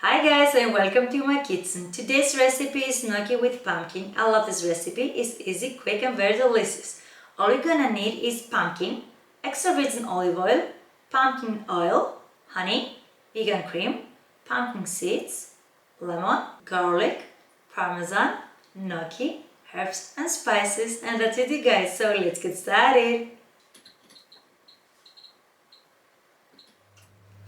Hi guys and welcome to my kitchen. Today's recipe is gnocchi with pumpkin. I love this recipe. It's easy, quick and very delicious. All you're gonna need is pumpkin, extra virgin olive oil, pumpkin oil, honey, vegan cream, pumpkin seeds, lemon, garlic, parmesan, gnocchi, herbs and spices, and that's it you guys. So let's get started.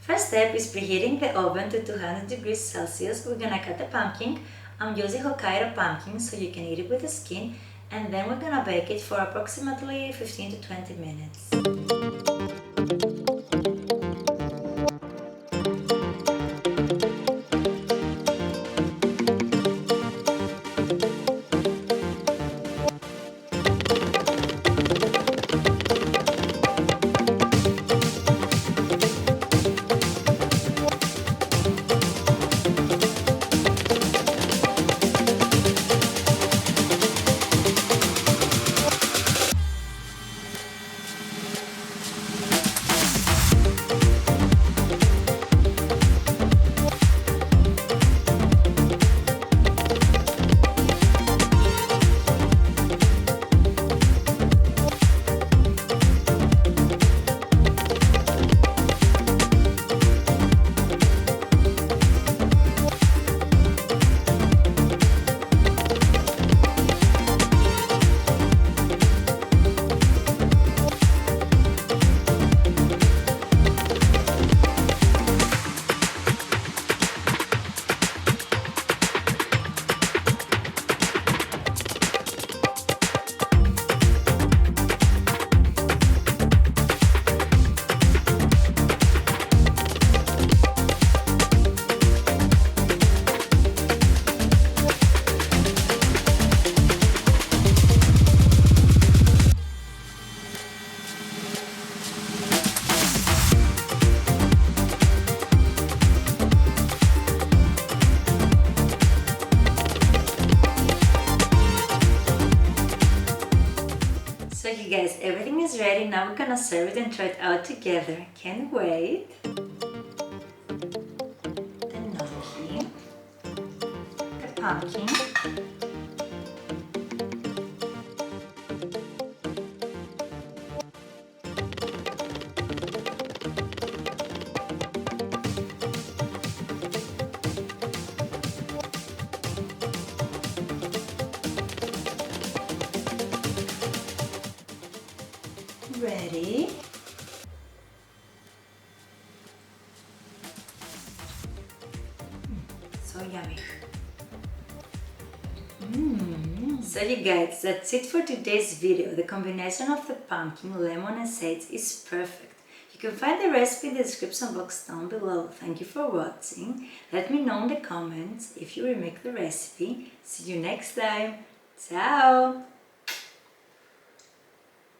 First step is preheating the oven to 200 degrees Celsius. We're gonna cut the pumpkin. I'm using Hokkaido pumpkin so you can eat it with the skin, and then we're gonna bake it for approximately 15 to 20 minutes. So you guys, everything is ready. Now we're gonna serve it and try it out together. Can't wait. The gnocchi, the pumpkin, ready. So yummy. So you guys, that's it for today's video. The combination of the pumpkin, lemon and sage is perfect. You can find the recipe in the description box down below. Thank you for watching. Let me know in the comments if you remake the recipe. See you next time. Ciao!